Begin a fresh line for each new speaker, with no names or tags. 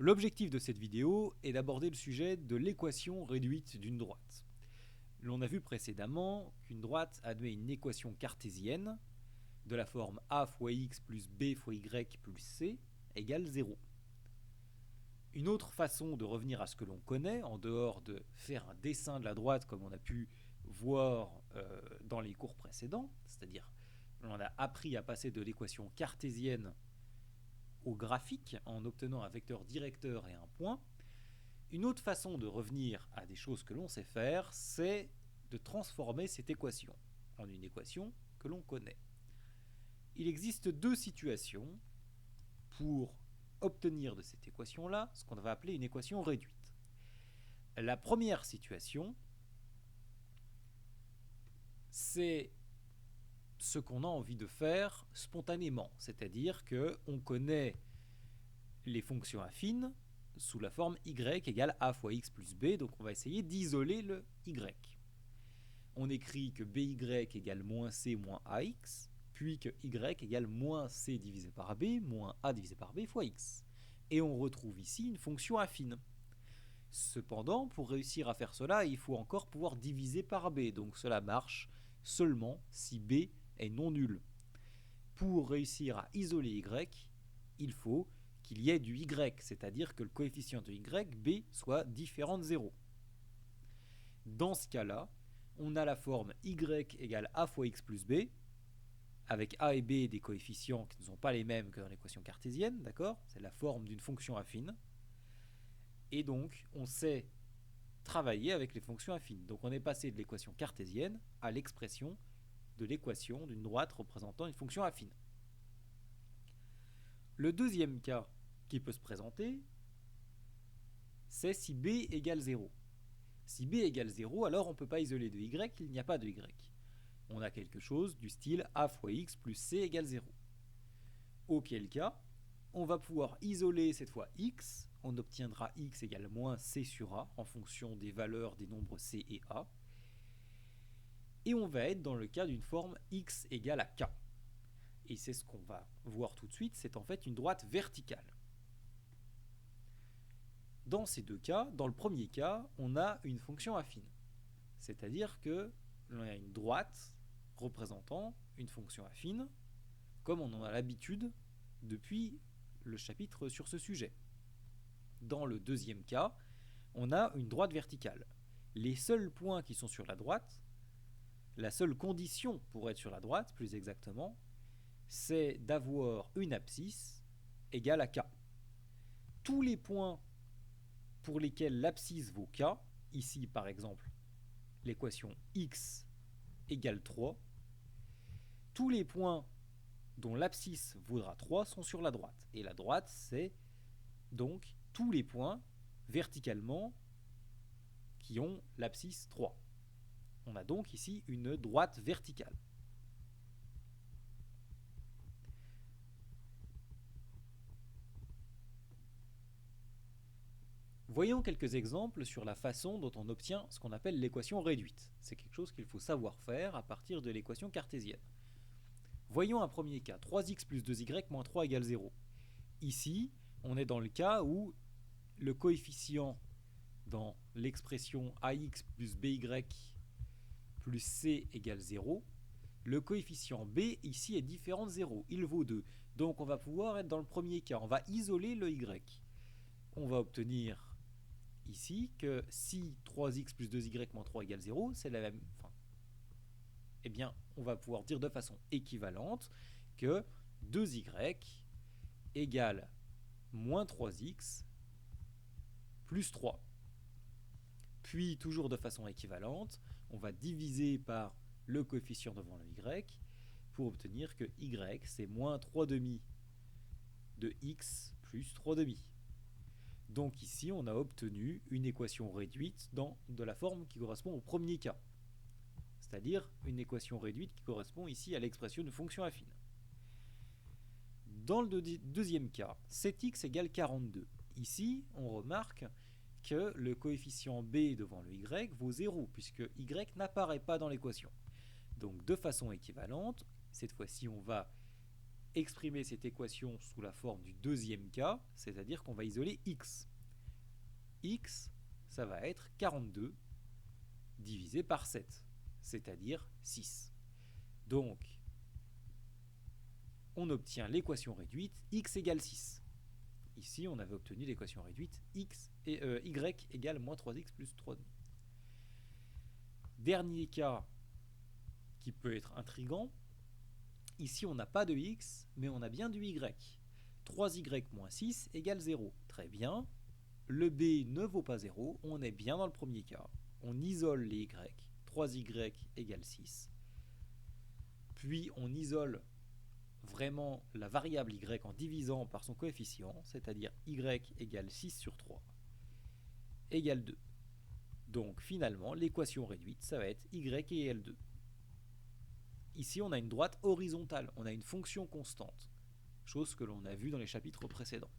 L'objectif de cette vidéo est d'aborder le sujet de l'équation réduite d'une droite. L'on a vu précédemment qu'une droite admet une équation cartésienne de la forme a fois x plus b fois y plus c égale 0. Une autre façon de revenir à ce que l'on connaît, en dehors de faire un dessin de la droite comme on a pu voir dans les cours précédents, c'est-à-dire on a appris à passer de l'équation cartésienne au graphique en obtenant un vecteur directeur et un point. Une autre façon de revenir à des choses que l'on sait faire, c'est de transformer cette équation en une équation que l'on connaît. Il existe deux situations pour obtenir de cette équation-là ce qu'on va appeler une équation réduite. La première situation, c'est ce qu'on a envie de faire spontanément, c'est-à-dire qu'on connaît les fonctions affines sous la forme y égale a fois x plus b, donc on va essayer d'isoler le y. On écrit que by égale moins c moins ax, puis que y égale moins c divisé par b moins a divisé par b fois x. Et on retrouve ici une fonction affine. Cependant, pour réussir à faire cela, il faut encore pouvoir diviser par b, donc cela marche seulement si b est non nul. Pour réussir à isoler y, il faut qu'il y ait du y, c'est-à-dire que le coefficient de y, b, soit différent de 0. Dans ce cas-là, on a la forme y égale a fois x plus b, avec a et b des coefficients qui ne sont pas les mêmes que dans l'équation cartésienne, d'accord ? C'est la forme d'une fonction affine. Et donc, on sait travailler avec les fonctions affines. Donc, on est passé de l'équation cartésienne à l'expression de l'équation d'une droite représentant une fonction affine. Le deuxième cas qui peut se présenter, c'est si b égale 0. Si b égale 0, alors on ne peut pas isoler de y, il n'y a pas de y. On a quelque chose du style a fois x plus c égale 0. Auquel cas, on va pouvoir isoler cette fois x, on obtiendra x égale moins c sur a en fonction des valeurs des nombres c et a. Et on va être dans le cas d'une forme x égale à k. Et c'est ce qu'on va voir tout de suite, c'est en fait une droite verticale. Dans ces deux cas, dans le premier cas, on a une fonction affine. C'est-à-dire que l'on a une droite représentant une fonction affine, comme on en a l'habitude depuis le chapitre sur ce sujet. Dans le deuxième cas, on a une droite verticale. Les seuls points qui sont sur la droite, la seule condition pour être sur la droite, plus exactement, c'est d'avoir une abscisse égale à k. Tous les points pour lesquels l'abscisse vaut k, ici par exemple l'équation x égale 3, tous les points dont l'abscisse vaudra 3 sont sur la droite. Et la droite, c'est donc tous les points verticalement qui ont l'abscisse 3. On a donc ici une droite verticale. Voyons quelques exemples sur la façon dont on obtient ce qu'on appelle l'équation réduite. C'est quelque chose qu'il faut savoir faire à partir de l'équation cartésienne. Voyons un premier cas, 3x plus 2y moins 3 égale 0. Ici, on est dans le cas où le coefficient dans l'expression ax plus by plus c égale 0, le coefficient b ici est différent de 0, il vaut 2. Donc on va pouvoir être dans le premier cas, on va isoler le y. On va obtenir ici que si 3x plus 2y moins 3 égale 0, c'est la même... eh bien, on va pouvoir dire de façon équivalente que 2y égale moins 3x plus 3. Puis, toujours de façon équivalente, on va diviser par le coefficient devant le y pour obtenir que y, c'est moins 3 demi de x plus 3 demi. Donc ici, on a obtenu une équation réduite de la forme qui correspond au premier cas. C'est-à-dire une équation réduite qui correspond ici à l'expression de fonction affine. Dans le deuxième cas, 7x égale 42. Ici, on remarque que le coefficient b devant le y vaut 0, puisque y n'apparaît pas dans l'équation. Donc de façon équivalente, cette fois-ci on va exprimer cette équation sous la forme du deuxième cas, c'est-à-dire qu'on va isoler x. X, ça va être 42 divisé par 7, c'est-à-dire 6. Donc, on obtient l'équation réduite x égale 6. Ici, on avait obtenu l'équation réduite y égale moins 3x plus 3,5. Dernier cas qui peut être intriguant, ici on n'a pas de x, mais on a bien du y. 3y moins 6 égale 0. Très bien. Le b ne vaut pas 0, on est bien dans le premier cas. On isole les y, 3y égale 6. Puis on isole vraiment la variable y en divisant par son coefficient, c'est-à-dire y égale 6 sur 3 égale 2. Donc finalement, l'équation réduite, ça va être y égale 2. Ici, on a une droite horizontale, on a une fonction constante, chose que l'on a vue dans les chapitres précédents.